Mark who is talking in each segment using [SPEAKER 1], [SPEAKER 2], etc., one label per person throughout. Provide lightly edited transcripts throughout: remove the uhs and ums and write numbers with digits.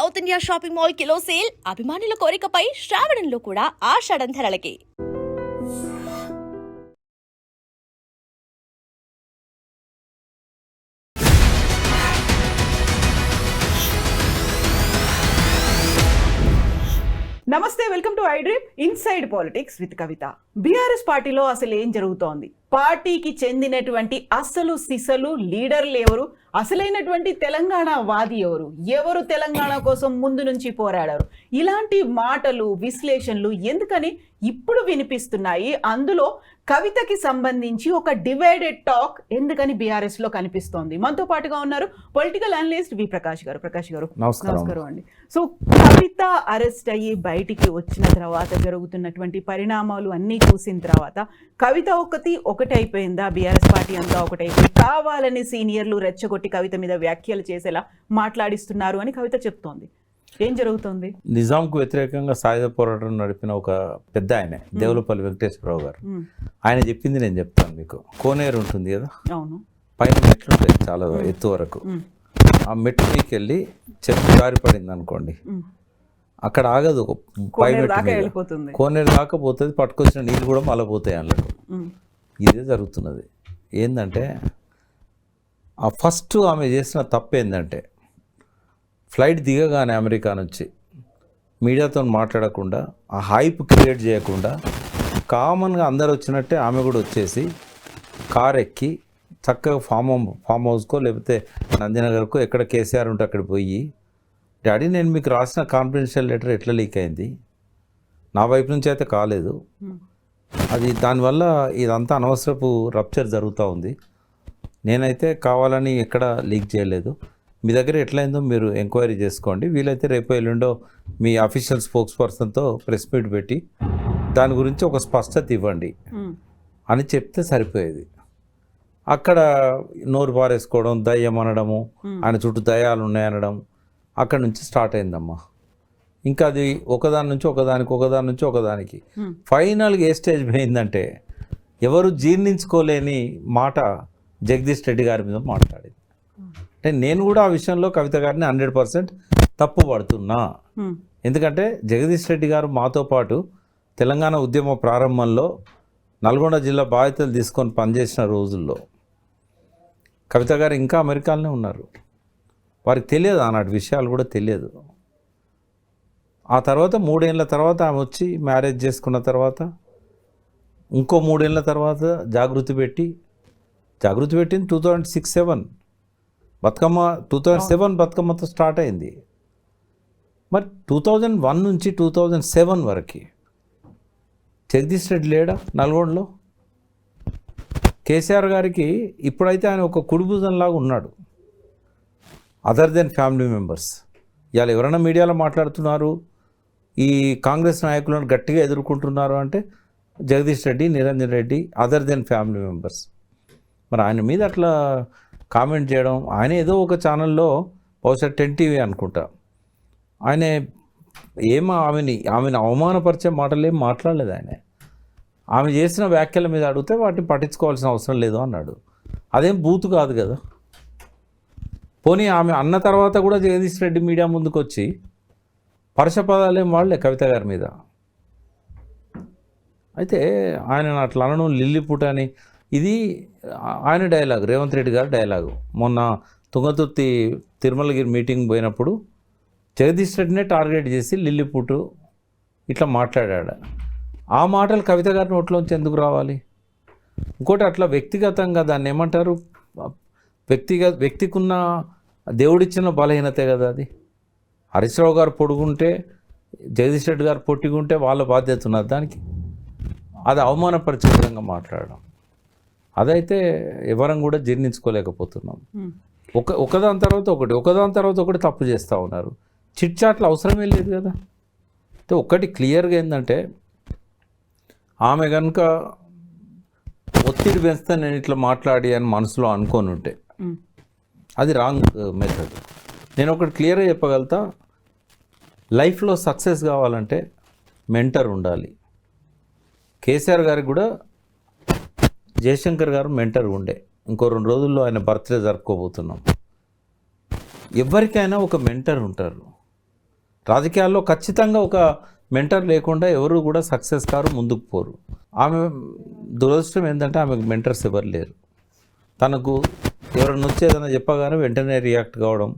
[SPEAKER 1] South India shopping mall kilo sale అభిమానుల కోరికపై శ్రావణంలో కూడా ఆషాఢం ధరలకి.
[SPEAKER 2] నమస్తే, welcome to I dream inside politics with Kavitha. BRS పార్టీలో అసలు ఏం జరుగుతోంది? పార్టీకి చెందినటువంటి అసలు సిసలు లీడర్లు ఎవరు? అసలైనటువంటి తెలంగాణ వాది ఎవరు? ఎవరు తెలంగాణ కోసం ముందు నుంచి పోరాడారు? ఇలాంటి మాటలు, విశ్లేషణలు ఎందుకని ఇప్పుడు వినిపిస్తున్నాయి? అందులో కవితకి సంబంధించి ఒక డివైడెడ్ టాక్ ఎందుకని బీఆర్ఎస్ లో కనిపిస్తోంది? మనతో పాటుగా ఉన్నారు పొలిటికల్ అనలిస్ట్ వి ప్రకాష్ గారు. ప్రకాష్ గారు నమస్కారం అండి. సో కవిత అరెస్ట్ అయ్యి బయటికి వచ్చిన తర్వాత జరుగుతున్నటువంటి పరిణామాలు అన్నీ చూసిన తర్వాత కవిత ఒకటైపోయిందా? బీఆర్ఎస్ పార్టీ అంతా ఒకటైపోయి కావాలని సీనియర్లు రెచ్చగొట్టి కవిత మీద వ్యాఖ్యలు చేసేలా మాట్లాడిస్తున్నారు అని కవిత చెప్తోంది. ఏం జరుగుతుంది?
[SPEAKER 3] నిజాంకు వ్యతిరేకంగా సాయుధ పోరాటం నడిపిన ఒక పెద్ద ఆయన దేవులపల్లి వెంకటేశ్వరరావు గారు, ఆయన చెప్పింది నేను చెప్తాను మీకు. కోనేరు ఉంటుంది కదా, పైన మెట్లు ఉంటాయి చాలా ఎత్తు వరకు. ఆ మెట్లు మీకు వెళ్ళి చెప్పు జారి పడింది అనుకోండి, అక్కడ ఆగదు, ఒక పై మెట్టు కోనేరు దాకా పోతుంది, పట్టుకొచ్చిన నీళ్ళు కూడా మళ్ళీ పోతాయి అందులో. ఇదే జరుగుతున్నది. ఏంటంటే ఆ ఫస్ట్ ఆమె చేసిన తప్పు ఏంటంటే, ఫ్లైట్ దిగగానే అమెరికా నుంచి మీడియాతో మాట్లాడకుండా, ఆ హైప్ క్రియేట్ చేయకుండా, కామన్గా అందరు వచ్చినట్టే ఆమె కూడా వచ్చేసి కార్ ఎక్కి చక్కగా ఫామ్ హౌస్కో లేకపోతే నందినగర్కో ఎక్కడ కేసీఆర్ ఉంటే అక్కడ పోయి, డాడీ నేను మీకు రాసిన కాన్ఫిడెన్షియల్ లెటర్ ఎట్లా లీక్ అయింది, నా వైపు నుంచి అయితే కాలేదు, అది దానివల్ల ఇదంతా అనవసరపు రప్చర్ జరుగుతూ ఉంది, నేనైతే కావాలని ఎక్కడ లీక్ చేయలేదు, మీ దగ్గర ఎట్లయిందో మీరు ఎంక్వైరీ చేసుకోండి, వీలైతే రేపు ఎల్లుండో మీ అఫీషియల్ స్పోక్స్ పర్సన్తో ప్రెస్ మీట్ పెట్టి దాని గురించి ఒక స్పష్టత ఇవ్వండి అని చెప్తే సరిపోయేది. అక్కడ నోరు పారేసుకోవడం, దయ్యం అనడము, ఆయన చుట్టూ దయ్యాలు ఉన్నాయనడం, అక్కడ నుంచి స్టార్ట్ అయిందమ్మా. ఇంకా అది ఒకదాని నుంచి ఒకదానికి ఫైనల్గా ఏ స్టేజ్ పోయిందంటే, ఎవరు జీర్ణించుకోలేని మాట జగదీష్ రెడ్డి గారి మీద మాట్లాడింది. అంటే నేను కూడా ఆ విషయంలో కవిత గారిని 100% తప్పు పడుతున్నా. ఎందుకంటే జగదీష్ రెడ్డి గారు మాతో పాటు తెలంగాణ ఉద్యమ ప్రారంభంలో నల్గొండ జిల్లా బాధ్యతలు తీసుకొని పనిచేసిన రోజుల్లో కవిత గారు ఇంకా అమెరికాలోనే ఉన్నారు. వారికి తెలియదు, ఆనాటి విషయాలు కూడా తెలియదు. ఆ తర్వాత 3 ఏళ్ళ తర్వాత ఆమె వచ్చి మ్యారేజ్ చేసుకున్న తర్వాత ఇంకో 3 ఏళ్ళ తర్వాత జాగృతి పెట్టింది 2006-07 బతుకమ్మ. 2007 బతుకమ్మతో స్టార్ట్ అయింది. మరి 2001 నుంచి 2007 వరకు జగదీష్ రెడ్డి లేడా నల్గొండలో? కేసీఆర్ గారికి ఇప్పుడైతే ఆయన ఒక కుడిభుజంలాగా ఉన్నాడు, అదర్ దెన్ ఫ్యామిలీ మెంబర్స్. ఇవాళ ఎవరైనా మీడియాలో మాట్లాడుతున్నారు, ఈ కాంగ్రెస్ నాయకులను గట్టిగా ఎదుర్కొంటున్నారు అంటే Jagadish Reddy, Niranjan Reddy, other than family members. మరి ఆయన మీద అట్లా కామెంట్ చేయడం, ఆయన ఏదో ఒక ఛానల్లో బహుశా 10 TV అనుకుంటా, ఆయన ఆమెని అవమానపరిచే మాటలు ఏం మాట్లాడలేదు. ఆమె చేసిన వ్యాఖ్యల మీద అడిగితే వాటిని పట్టించుకోవాల్సిన అవసరం లేదు అన్నాడు. అదేం బూతు కాదు కదా. పోనీ ఆమె అన్న తర్వాత కూడా జగదీష్ రెడ్డి మీడియా ముందుకు వచ్చి పరుష పదాలు ఏం వాడలే కవిత గారి మీద. అయితే ఆయన అట్లా అనడం లిల్లిపుట్ అని, ఇది ఆయన డైలాగ్, రేవంత్ రెడ్డి గారి డైలాగు. మొన్న తుంగతుర్తి తిరుమలగిరి మీటింగ్ పోయినప్పుడు జగదీష్ రెడ్డినే టార్గెట్ చేసి లిల్లిపుట్ ఇట్లా మాట్లాడాడు. ఆ మాటలు కవిత గారి నోట్లోంచి ఎందుకు రావాలి? ఇంకోటి అట్లా వ్యక్తిగతంగా దాన్ని ఏమంటారు, వ్యక్తికున్న దేవుడిచ్చిన బలహీనతే కదా అది. హరీష్ రావు గారు పొడుగుంటే, జగదీష్ రెడ్డి గారు పొట్టిగుంటే వాళ్ళ బాధ్యత ఉన్నది దానికి. అది అవమానపరిచే విధంగా మాట్లాడడం, అదైతే ఎవరం కూడా జీర్ణించుకోలేకపోతున్నాం. ఒకదాని తర్వాత ఒకటి తప్పు చేస్తూ ఉన్నారు. చిట్చాట్లు అవసరమే లేదు కదా. అంటే ఒక్కటి క్లియర్గా ఏంటంటే, ఆమె కనుక ఒత్తిడి పెంచితే నేను ఇట్లా మాట్లాడి అని మనసులో అనుకొని ఉంటే అది రాంగ్ మెథడ్. నేను ఒకటి క్లియర్గా చెప్పగలుగుతా, లైఫ్లో సక్సెస్ కావాలంటే మెంటర్ ఉండాలి. కేసీఆర్ గారికి కూడా జయశంకర్ గారు మెంటర్ ఉండే. ఇంకో 2 రోజుల్లో ఆయన బర్త్డే జరుపుకోబోతున్నాం. ఎవరికైనా ఒక మెంటర్ ఉంటారు. రాజకీయాల్లో ఖచ్చితంగా ఒక మెంటర్ లేకుండా ఎవరు కూడా సక్సెస్ కారు, ముందుకు పోరు. ఆమె దురదృష్టం ఏంటంటే ఆమెకు మెంటర్స్ ఎవరు లేరు. తనకు ఎవరైనా వచ్చి ఏదైనా చెప్పగానే వెంటనే రియాక్ట్ కావడం,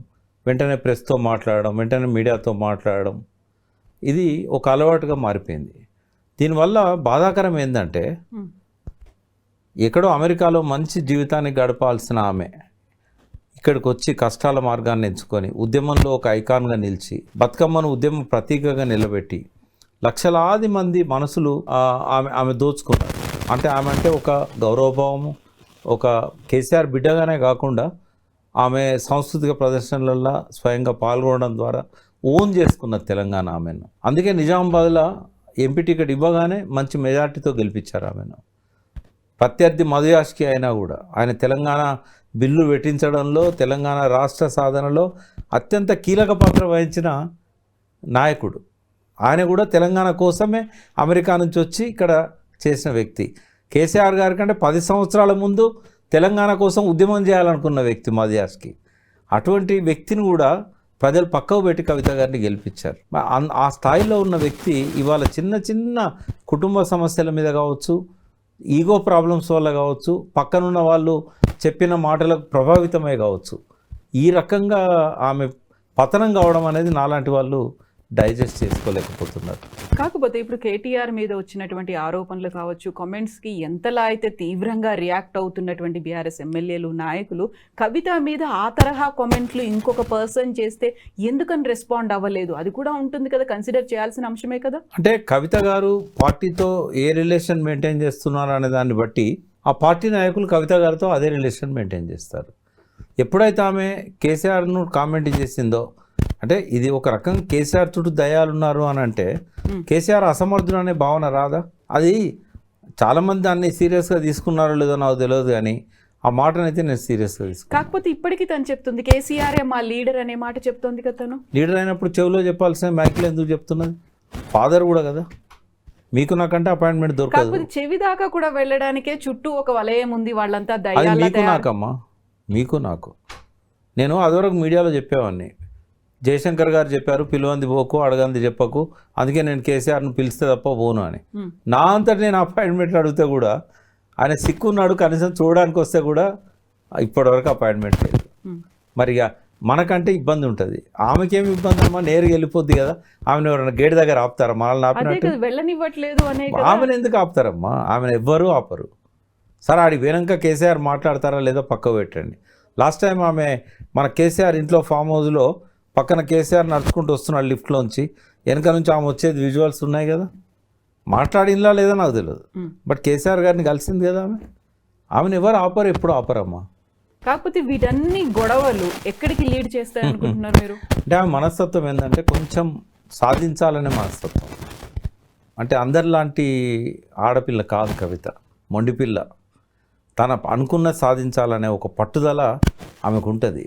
[SPEAKER 3] వెంటనే ప్రెస్తో మాట్లాడడం, వెంటనే మీడియాతో మాట్లాడడం, ఇది ఒక అలవాటుగా మారిపోయింది. దీనివల్ల బాధాకరం ఏంటంటే ఎక్కడో అమెరికాలో మంచి జీవితాన్ని గడపాల్సిన ఆమె ఇక్కడికి వచ్చి కష్టాల మార్గాన్ని ఎంచుకొని ఉద్యమంలో ఒక ఐకాన్గా నిలిచి బతుకమ్మను ఉద్యమం ప్రతీకగా నిలబెట్టి లక్షలాది మంది మనసులు ఆమె దోచుకున్నారు. అంటే ఆమె అంటే ఒక గౌరవభావము, ఒక కేసీఆర్ బిడ్డగానే కాకుండా ఆమె సాంస్కృతిక ప్రదర్శనలలో స్వయంగా పాల్గొనడం ద్వారా ఓన్ చేసుకున్న తెలంగాణ ఆమెను. అందుకే నిజామాబాద్లో ఎంపీ టికెట్ ఇవ్వగానే మంచి మెజార్టీతో గెలిపించారు ఆమెను. ప్రత్యర్థి మధుయాష్కి అయినా కూడా ఆయన తెలంగాణ బిల్లు పెట్టించడంలో, తెలంగాణ రాష్ట్ర సాధనలో అత్యంత కీలక పాత్ర వహించిన నాయకుడు. ఆయన కూడా తెలంగాణ కోసమే అమెరికా నుంచి వచ్చి ఇక్కడ చేసిన వ్యక్తి. కేసీఆర్ గారి కంటే 10 సంవత్సరాల ముందు తెలంగాణ కోసం ఉద్యమం చేయాలనుకున్న వ్యక్తి మధుయాష్కి. అటువంటి వ్యక్తిని కూడా ప్రజలు పక్కకు పెట్టి కవిత గారిని గెలిపించారు. ఆ స్థాయిలో ఉన్న వ్యక్తి ఇవాళ చిన్న చిన్న కుటుంబ సమస్యల మీద కావచ్చు, ఈగో ప్రాబ్లమ్స్ వల్ల కావచ్చు, పక్కనున్న వాళ్ళు చెప్పిన మాటలకు ప్రభావితమై కావచ్చు, ఈ రకంగా ఆమె పతనం కావడం అనేది నాలాంటి వాళ్ళు డైజెస్ట్ చేసుకోలేకపోతున్నారు.
[SPEAKER 2] కాకపోతే ఇప్పుడు కేటీఆర్ మీద వచ్చినటువంటి ఆరోపణలు కావచ్చు, కామెంట్స్కి ఎంతలా అయితే తీవ్రంగా రియాక్ట్ అవుతున్నటువంటి బీఆర్ఎస్ ఎమ్మెల్యేలు, నాయకులు కవిత మీద ఆ తరహా కామెంట్లు ఇంకొక పర్సన్ చేస్తే ఎందుకని రెస్పాండ్ అవ్వలేదు? అది కూడా ఉంటుంది కదా, కన్సిడర్ చేయాల్సిన అంశమే కదా. అంటే
[SPEAKER 3] కవిత గారు పార్టీతో ఏ రిలేషన్ మెయింటైన్ చేస్తున్నారు అనే దాన్ని బట్టి ఆ పార్టీ నాయకులు కవిత గారితో అదే రిలేషన్ మెయింటైన్ చేస్తారు. ఎప్పుడైతే ఆమె కేసీఆర్ను కామెంట్ చేసిందో, అంటే ఇది ఒక రకం కేసీఆర్ చుట్టూ దయాలున్నారు అని అంటే కేసీఆర్ అసమర్థుడు అనే భావన రాదా? అది చాలామంది దాన్ని సీరియస్గా తీసుకున్నారో లేదో నాకు తెలియదు, కానీ ఆ మాటనైతే నేను సీరియస్గా తీసుకున్నాను.
[SPEAKER 2] కాకపోతే ఇప్పటికీ తను చెప్తుంది కేసీఆర్ మా లీడర్ అనే మాట చెప్తుంది కదా. తను
[SPEAKER 3] లీడర్ అయినప్పుడు చెవిలో చెప్పాల్సిన మైక్లో ఎందుకు చెప్తున్నది? ఫాదర్ కూడా కదా. మీకు నాకంటే అపాయింట్మెంట్ దొరకదు.
[SPEAKER 2] చెవి దాకా కూడా వెళ్ళడానికే చుట్టూ ఒక వలయం ఉంది, వాళ్ళంతా
[SPEAKER 3] అది
[SPEAKER 2] దయ్యాల.
[SPEAKER 3] మీకు నాకమ్మా, మీకు నాకు. నేను అదివరకు మీడియాలో చెప్పేవాడిని, జయశంకర్ గారు చెప్పారు పిలువంది పోకు, అడగంది చెప్పకు, అందుకే నేను కేసీఆర్ను పిలిస్తే తప్ప పోను అని. నా అంతటి నేను అపాయింట్మెంట్ అడిగితే కూడా ఆయన సిక్కున్నాడు, కనీసం చూడడానికి వస్తే కూడా ఇప్పటివరకు అపాయింట్మెంట్ లేదు. మరి ఇక మనకంటే ఇబ్బంది ఉంటుంది, ఆమెకేమి ఇబ్బంది అమ్మా? నేరుగా వెళ్ళిపోద్ది కదా. ఆమెను ఎవరైనా గేట్ దగ్గర ఆపుతారా? మనల్ని ఆపినట్టు
[SPEAKER 2] వెళ్ళనివ్వట్లేదు అనే.
[SPEAKER 3] ఆమెను ఎందుకు ఆపుతారమ్మా? ఆమెను ఎవ్వరూ ఆపరు. సరే ఆడికి వెనక కేసీఆర్ మాట్లాడతారా లేదో పక్క పెట్టండి. లాస్ట్ టైం ఆమె మన కేసీఆర్ ఇంట్లో ఫామ్ హౌస్లో పక్కన కేసీఆర్ నడుచుకుంటూ వస్తున్నాడు లిఫ్ట్లోంచి, వెనక నుంచి ఆమె వచ్చేది విజువల్స్ ఉన్నాయి కదా. మాట్లాడినలా లేదా నాకు తెలియదు, బట్ కేసీఆర్ గారిని కలిసింది కదా ఆమెను ఎవరు ఆపరు, ఎప్పుడు ఆపరమ్మా.
[SPEAKER 2] కాకపోతే వీటన్ని గొడవలు ఎక్కడికి లీడ్ చేస్తాయనుకుంటున్నారు మీరు?
[SPEAKER 3] అంటే ఆమె మనస్తత్వం ఏంటంటే కొంచెం సాధించాలనే మనస్తత్వం. అంటే అందరిలాంటి ఆడపిల్ల కాదు కవిత, మొండిపిల్ల. తన అనుకున్నది సాధించాలనే ఒక పట్టుదల ఆమెకు ఉంటుంది.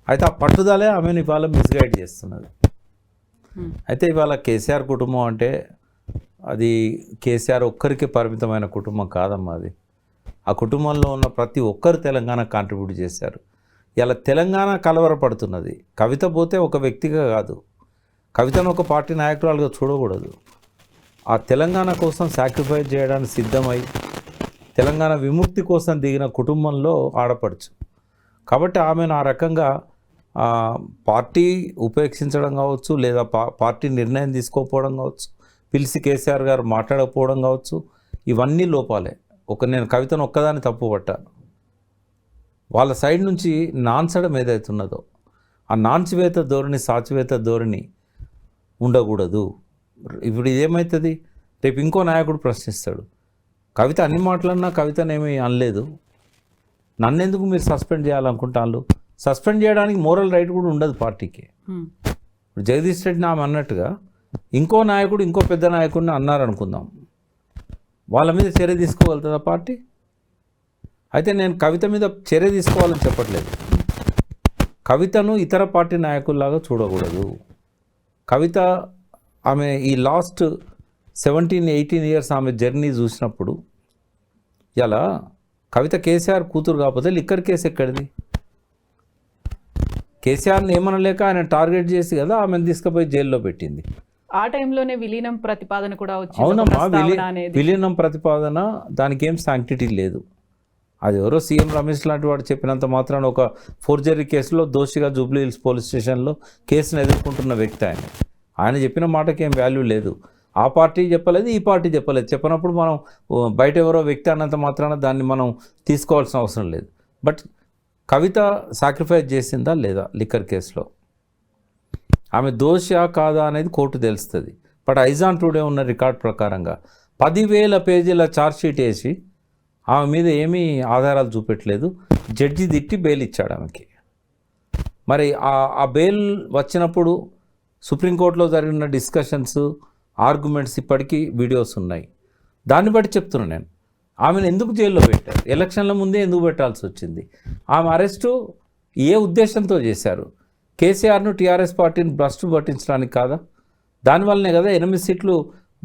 [SPEAKER 3] అయితే ఆ పట్టుదలే ఆమెను ఇవాళ మిస్గైడ్ చేస్తున్నది. అయితే ఇవాళ కేసీఆర్ కుటుంబం అంటే అది కేసీఆర్ ఒక్కరికి పరిమితమైన కుటుంబం కాదమ్మా. అది ఆ కుటుంబంలో ఉన్న ప్రతి ఒక్కరు తెలంగాణ కాంట్రిబ్యూట్ చేశారు. ఇలా తెలంగాణ కలవరపడుతున్నది. కవిత పోతే ఒక వ్యక్తిగా కాదు, కవితను ఒక పార్టీ నాయకురాలుగా చూడకూడదు. ఆ తెలంగాణ కోసం సాక్రిఫైస్ చేయడానికి సిద్ధమై తెలంగాణ విముక్తి కోసం దిగిన కుటుంబంలో ఆడపడుచు. కాబట్టి ఆమెను ఆ రకంగా పార్టీ ఉపేక్షించడం కావచ్చు, లేదా పార్టీ నిర్ణయం తీసుకోకపోవడం కావచ్చు, పిలిచి కేసీఆర్ గారు మాట్లాడకపోవడం కావచ్చు, ఇవన్నీ లోపాలే. నేను కవితను ఒక్కదాన్ని తప్పు పట్టాను. వాళ్ళ సైడ్ నుంచి నాన్సడం ఏదైతున్నదో ఆ నాన్చివేత ధోరణి, సాచివేత ధోరణి ఉండకూడదు. ఇప్పుడు ఇదేమవుతుంది, రేపు ఇంకో నాయకుడు ప్రశ్నిస్తాడు, కవిత అన్ని మాటలన్నా కవితనేమీ అనలేదు, నన్నెందుకు మీరు సస్పెండ్ చేయాలనుకుంటాను? సస్పెండ్ చేయడానికి మోరల్ రైట్ కూడా ఉండదు పార్టీకి. ఇప్పుడు జగదీష్ రెడ్డిని ఆమె అన్నట్టుగా ఇంకో నాయకుడు ఇంకో పెద్ద నాయకుడిని అన్నారనుకుందాం, వాళ్ళ మీద చర్య తీసుకోగలుగుతుందా పార్టీ? అయితే నేను కవిత మీద చర్య తీసుకోవాలని చెప్పట్లేదు, కవితను ఇతర పార్టీ నాయకుల్లాగా చూడకూడదు. కవిత ఆమె ఈ లాస్ట్ 17-18 ఇయర్స్ ఆమె జర్నీ చూసినప్పుడు, ఇలా కవిత కేసీఆర్ కూతురు కాకపోతే లిక్కర్ కేసు ఎక్కడిది? కేసీఆర్ని ఏమనలేక ఆయన టార్గెట్ చేసి కదా ఆమెను తీసుకుపోయి జైల్లో పెట్టింది.
[SPEAKER 2] ఆ టైంలోనే విలీనం ప్రతిపాదన కూడా వచ్చింది,
[SPEAKER 3] అవునమ్మా,
[SPEAKER 2] ఒక ప్రస్తావన అనేది.
[SPEAKER 3] విలీనం ప్రతిపాదన దానికి ఏం శాంక్టిటీ లేదు. అది ఎవరో సీఎం రమేష్ లాంటి వాడు చెప్పినంత మాత్రాన ఒక ఫోర్జరీ కేసులో దోషిగా జూబ్లీ హిల్స్ పోలీస్ స్టేషన్లో కేసును ఎదుర్కొంటున్న వ్యక్తి ఆయన చెప్పిన మాటకి ఏం వాల్యూ లేదు. ఆ పార్టీ చెప్పలేదు, ఈ పార్టీ చెప్పలేదు. చెప్పినప్పుడు మనం బయట ఎవరో వ్యక్తి అన్నంత మాత్రాన దాన్ని మనం తీసుకోవాల్సిన అవసరం లేదు. బట్ కవిత సాక్రిఫైస్ చేసిందా లేదా లిక్కర్ కేసులో, ఆమె దోషా కాదా అనేది కోర్టు తెలుస్తుంది. బట్ ఐజాన్ టుడే ఉన్న రికార్డ్ ప్రకారంగా 10,000 పేజీల ఛార్జ్షీట్ వేసి ఆమె మీద ఏమీ ఆధారాలు చూపెట్టలేదు. జడ్జి తిట్టి బెయిల్ ఇచ్చాడు ఆమెకి. మరి ఆ బెయిల్ వచ్చినప్పుడు సుప్రీంకోర్టులో జరిగిన డిస్కషన్స్, ఆర్గ్యుమెంట్స్ ఇప్పటికీ వీడియోస్ ఉన్నాయి. దాన్ని బట్టి చెప్తున్నాను నేను, ఆమెను ఎందుకు జైల్లో పెట్టారు, ఎలక్షన్ల ముందే ఎందుకు పెట్టాల్సి వచ్చింది, ఆమె అరెస్టు ఏ ఉద్దేశంతో చేశారు, కేసీఆర్ను టీఆర్ఎస్ పార్టీని భ్రష్టు పట్టించడానికి కాదా? దానివల్లనే కదా 8 సీట్లు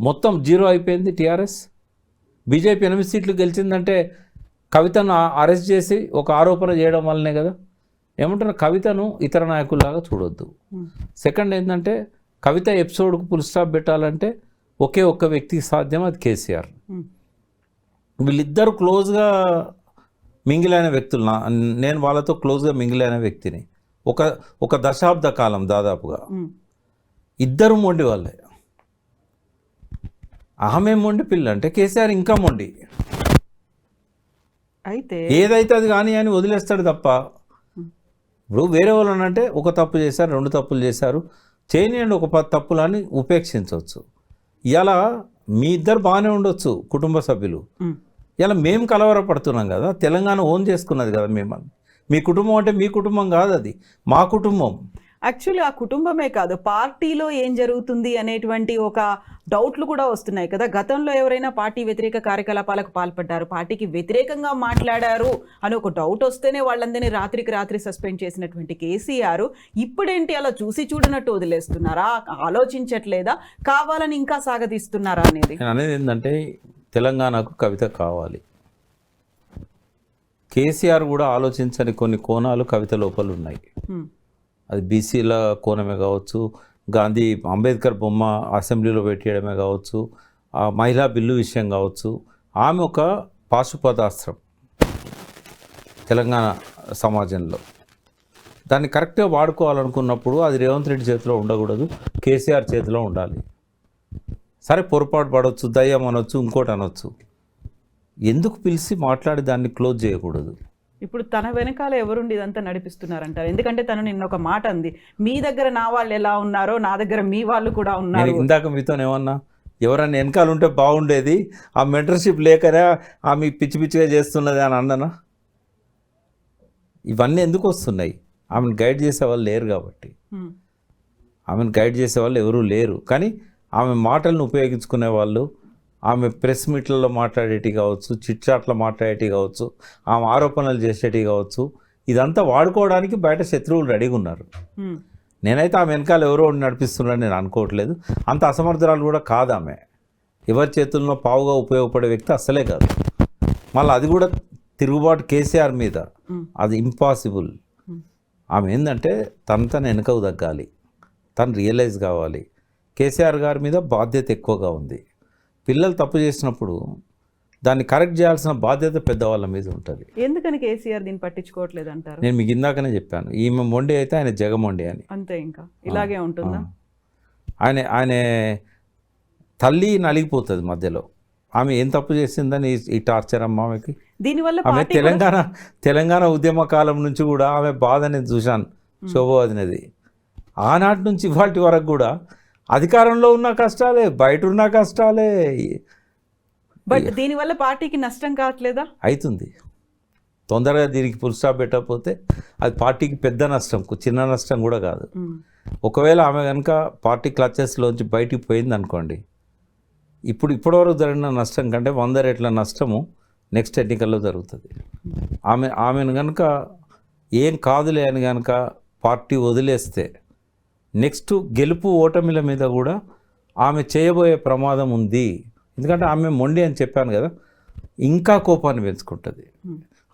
[SPEAKER 3] మొత్తం జీరో అయిపోయింది. టీఆర్ఎస్ బీజేపీ 8 సీట్లు గెలిచిందంటే కవితను అరెస్ట్ చేసి ఒక ఆరోపణ చేయడం వల్లనే కదా. ఏమంటున్నా, కవితను ఇతర నాయకుల్లాగా చూడొద్దు. సెకండ్ ఏంటంటే, కవిత ఎపిసోడ్కు ఫుల్ స్టాప్ పెట్టాలంటే ఒకే ఒక్క వ్యక్తికి సాధ్యం, అది కేసీఆర్. వీళ్ళిద్దరు క్లోజ్గా మింగిలైన వ్యక్తులు. నేను వాళ్ళతో క్లోజ్గా మింగిలైన వ్యక్తిని. ఒక దశాబ్ద కాలం దాదాపుగా ఇద్దరు మొండి వాళ్ళే. ఆమె మొండి పిల్ల అంటే కేసీఆర్ ఇంకా మొండి.
[SPEAKER 2] అయితే
[SPEAKER 3] ఏదైతే అది కానీ అని వదిలేస్తాడు తప్ప. ఇప్పుడు వేరే వాళ్ళు అంటే ఒక తప్పు చేశారు, 2 తప్పులు చేశారు, చేయనియండి ఒక 10 తప్పులు అని ఉపేక్షించవచ్చు. ఇలా మీ ఇద్దరు బాగానే ఉండొచ్చు కుటుంబ సభ్యులు, ఇలా మేము కలవరపడుతున్నాం కదా. తెలంగాణ ఓన్ చేసుకున్నది కదా మిమ్మల్ని. మీ కుటుంబం అంటే మీ కుటుంబం కాదు, అది మా కుటుంబం.
[SPEAKER 2] యాక్చువల్లీ ఆ కుటుంబమే కాదు, పార్టీలో ఏం జరుగుతుంది అనేటువంటి ఒక డౌట్లు కూడా వస్తున్నాయి కదా. గతంలో ఎవరైనా పార్టీ వ్యతిరేక కార్యకలాపాలకు పాల్పడ్డారు, పార్టీకి వ్యతిరేకంగా మాట్లాడారు అని ఒక డౌట్ వస్తేనే వాళ్ళందరినీ రాత్రికి రాత్రి సస్పెండ్ చేసినటువంటి కేసీఆర్ ఇప్పుడేంటి అలా చూసి చూడనట్టు వదిలేస్తున్నారా, ఆలోచించట్లేదా, కావాలని ఇంకా సాగదీస్తున్నారా అనేది.
[SPEAKER 3] నేను అనేది ఏంటంటే, తెలంగాణకు కవిత కావాలి. కేసీఆర్ కూడా ఆలోచించని కొన్ని కోణాలు కవిత లోపల ఉన్నాయి. అది బీసీల కోణమే కావచ్చు, గాంధీ అంబేద్కర్ బొమ్మ అసెంబ్లీలో పెట్టేయడమే కావచ్చు, ఆ మహిళా బిల్లు విషయం కావచ్చు. ఆమె ఒక పాశుపతాస్త్రం తెలంగాణ సమాజంలో. దాన్ని కరెక్ట్గా వాడుకోవాలనుకున్నప్పుడు అది రేవంత్ రెడ్డి చేతిలో ఉండకూడదు, కేసీఆర్ చేతిలో ఉండాలి. సరే పొరపాటు పడవచ్చు, దయ్యం అనొచ్చు, ఇంకోటి అనొచ్చు. ఎందుకు పిలిచి మాట్లాడి దాన్ని క్లోజ్ చేయకూడదు?
[SPEAKER 2] ఇప్పుడు తన వెనకాల ఎవరుండి ఇదంతా నడిపిస్తున్నారంటారు? ఎందుకంటే తను నిన్న ఒక మాట అంది, మీ దగ్గర నా వాళ్ళు ఎలా ఉన్నారో నా దగ్గర మీ వాళ్ళు కూడా ఉన్నారు.
[SPEAKER 3] ఇందాక మీతో ఏమన్నా, ఎవరన్నా వెనకాల ఉంటే బాగుండేది, ఆ మెంటర్షిప్ లేకనే ఆమె పిచ్చి పిచ్చిగా చేస్తున్నది అని అన్ననా? ఇవన్నీ ఎందుకు వస్తున్నాయి? ఆమెను గైడ్ చేసే వాళ్ళు లేరు కాబట్టి. ఆమెను గైడ్ చేసే వాళ్ళు ఎవరూ లేరు. కానీ ఆమె మాటలను ఉపయోగించుకునే వాళ్ళు, ఆమె ప్రెస్ మీట్లలో మాట్లాడేటి కావచ్చు, చిట్చాట్లో మాట్లాడేటి కావచ్చు, ఆమె ఆరోపణలు చేసేటి కావచ్చు, ఇదంతా వాడుకోవడానికి బయట శత్రువులు రెడీగా ఉన్నారు. నేనైతే ఆమె వెనకాల ఎవరో నడిపిస్తున్నారని నేను అనుకోవట్లేదు. అంత అసమర్థురాలు కూడా కాదు ఆమె. ఎవరి చేతుల్లో పావుగా ఉపయోగపడే వ్యక్తి అస్సలే కాదు. మళ్ళీ అది కూడా తిరుగుబాటు కేసీఆర్ మీద, అది ఇంపాసిబుల్. ఆమె ఏంటంటే తను వెనుకకు తగ్గాలి, తను రియలైజ్ కావాలి. కేసీఆర్ గారి మీద బాధ్యత ఎక్కువగా ఉంది. పిల్లలు తప్పు చేసినప్పుడు దాన్ని కరెక్ట్ చేయాల్సిన బాధ్యత పెద్దవాళ్ళ మీద ఉంటుంది.
[SPEAKER 2] ఎందుకని కేసీఆర్ దీన్ని పట్టించుకోవట్లేదు అంటారు?
[SPEAKER 3] నేను మీకు ఇందాకనే చెప్పాను, ఈమె మొండి అయితే ఆయన జగమొండి అని.
[SPEAKER 2] అంతే, ఇంకా ఇలాగే ఉంటుందా?
[SPEAKER 3] ఆయన తల్లి నలిగిపోతుంది మధ్యలో. ఆమె ఏం తప్పు చేసిందని ఈ టార్చర్ అమ్మ ఆమెకి.
[SPEAKER 2] దీనివల్ల
[SPEAKER 3] ఆమె తెలంగాణ ఉద్యమ కాలం నుంచి కూడా ఆమె బాధని చూశాను, శోభవదినది. ఆనాటి నుంచి ఇవాటి వరకు కూడా అధికారంలో ఉన్న కష్టాలే, బయట ఉన్న కష్టాలే.
[SPEAKER 2] బట్ దీనివల్ల పార్టీకి నష్టం కావట్లేదా?
[SPEAKER 3] అవుతుంది. తొందరగా దీనికి ఫుల్ స్టాప్ పెట్టకపోతే అది పార్టీకి పెద్ద నష్టం, చిన్న నష్టం కూడా కాదు. ఒకవేళ ఆమె కనుక పార్టీ క్లచెస్లోంచి బయటికి పోయింది అనుకోండి, ఇప్పటివరకు జరిగిన నష్టం కంటే 100 రెట్ల నష్టము నెక్స్ట్ ఎన్నికల్లో జరుగుతుంది. ఆమెను కనుక ఏం కాదులే అని కనుక పార్టీ వదిలేస్తే నెక్స్ట్ గెలుపు ఓటమిల మీద కూడా ఆమె చేయబోయే ప్రమాదం ఉంది. ఎందుకంటే ఆమె మొండి అని చెప్పాను కదా, ఇంకా కోపాన్ని పెంచుకుంటుంది.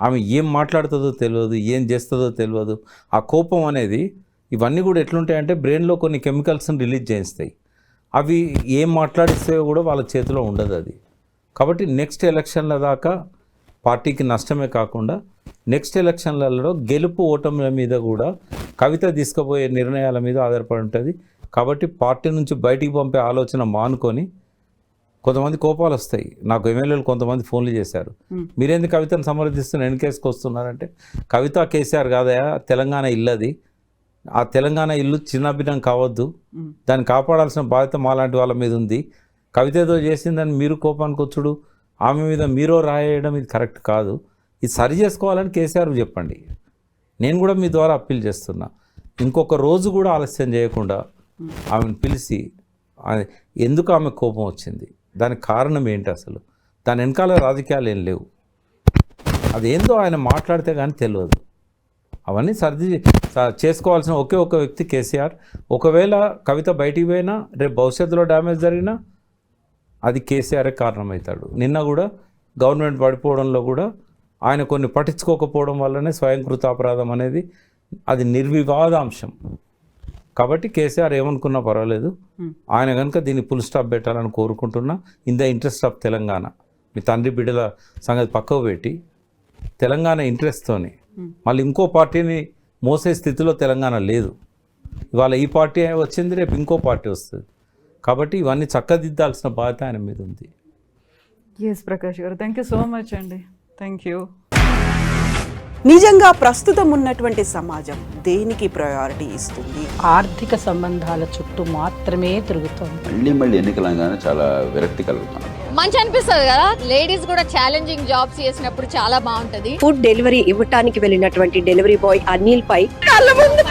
[SPEAKER 3] ఆమె ఏం మాట్లాడుతుందో తెలియదు, ఏం చేస్తుందో తెలియదు. ఆ కోపం అనేది ఇవన్నీ కూడా ఎట్లుంటాయంటే బ్రెయిన్లో కొన్ని కెమికల్స్ని రిలీజ్ చేస్తాయి. అవి ఏం మాట్లాడిస్తే కూడా వాళ్ళ చేతిలో ఉండదు అది. కాబట్టి నెక్స్ట్ ఎలక్షన్ల దాకా పార్టీకి నష్టమే కాకుండా నెక్స్ట్ ఎలక్షన్లలో గెలుపు ఓటముల మీద కూడా కవిత తీసుకుపోయే నిర్ణయాల మీద ఆధారపడి ఉంటుంది. కాబట్టి పార్టీ నుంచి బయటికి పంపే ఆలోచన మానుకొని, కొంతమంది కోపాలు వస్తాయి. నాకు ఎమ్మెల్యేలు కొంతమంది ఫోన్లు చేశారు, మీరేంది కవితను సమర్థిస్తున్న ఎన్కేసుకు వస్తున్నారంటే, కవిత కేసీఆర్ కాదయా, తెలంగాణ ఇల్లు అది. ఆ తెలంగాణ ఇల్లు చిన్నభిన్నం కావద్దు, దాన్ని కాపాడాల్సిన బాధ్యత మాలాంటి వాళ్ళ మీద ఉంది. కవిత ఏదో చేసిందని మీరు కోపానికి వచ్చుడు, ఆమె మీద మీరో రాయడం ఇది కరెక్ట్ కాదు. ఇది సరి చేసుకోవాలని కేసీఆర్ చెప్పండి. నేను కూడా మీ ద్వారా అప్పీల్ చేస్తున్నా, ఇంకొక రోజు కూడా ఆలస్యం చేయకుండా ఆమెను పిలిచి ఎందుకు ఆమె కోపం వచ్చింది, దానికి కారణం ఏంటి, అసలు దాని వెనకాల రాజకీయాలు ఏం లేవు, అదేందో ఆయన మాట్లాడితే కానీ తెలియదు. అవన్నీ సర్ది చేసుకోవాల్సిన ఒకే ఒక వ్యక్తి కేసీఆర్. ఒకవేళ కవిత బయటికి పోయినా రేపు భవిష్యత్తులో డ్యామేజ్ జరిగినా అది కేసీఆరే కారణమవుతాడు. నిన్న కూడా గవర్నమెంట్ పడిపోవడంలో కూడా ఆయన కొన్ని పట్టించుకోకపోవడం వల్లనే స్వయంకృత అపరాధం అనేది అది నిర్వివాదాంశం. కాబట్టి కేసీఆర్ ఏమనుకున్నా పర్వాలేదు, ఆయన కనుక దీన్ని ఫుల్ స్టాప్ పెట్టాలని కోరుకుంటున్నా. In the interest of Telangana. మీ తండ్రి బిడ్డల సంగతి పక్కకు పెట్టి తెలంగాణ ఇంట్రెస్ట్తోని మళ్ళీ ఇంకో పార్టీని మోసే స్థితిలో తెలంగాణ లేదు. ఇవాళ ఈ పార్టీ వచ్చింది, రేపు ఇంకో పార్టీ వస్తుంది. కాబట్టి ఇవన్నీ చక్కదిద్దాల్సిన బాధ్యత ఆయన మీద ఉంది.
[SPEAKER 2] ఎస్ ప్రకాష్ గారు, థ్యాంక్ యూ సో మచ్ అండి. Thank you.
[SPEAKER 4] నిజంగా ప్రస్తుతం ఉన్నటువంటి సమాజం దేనికి ప్రయారిటీ ఇస్తుంది?
[SPEAKER 5] ఆర్థిక సంబంధాల చుట్టూ మాత్రమే తిరుగుతోంది.
[SPEAKER 6] మళ్ళీ ఎన్నికలంగానే చాలా విరక్తి కలుగుతాను.
[SPEAKER 7] మంచి అనిపిస్తుంది కదా, లేడీస్ కూడా ఛాలెంజింగ్ జాబ్స్ చేసినప్పుడు చాలా బాగుంటది.
[SPEAKER 8] ఫుడ్ డెలివరీ ఇవ్వటానికి వెళ్ళినటువంటి డెలివరీ బాయ్ అనిల్ పై కళ్ళ ముందు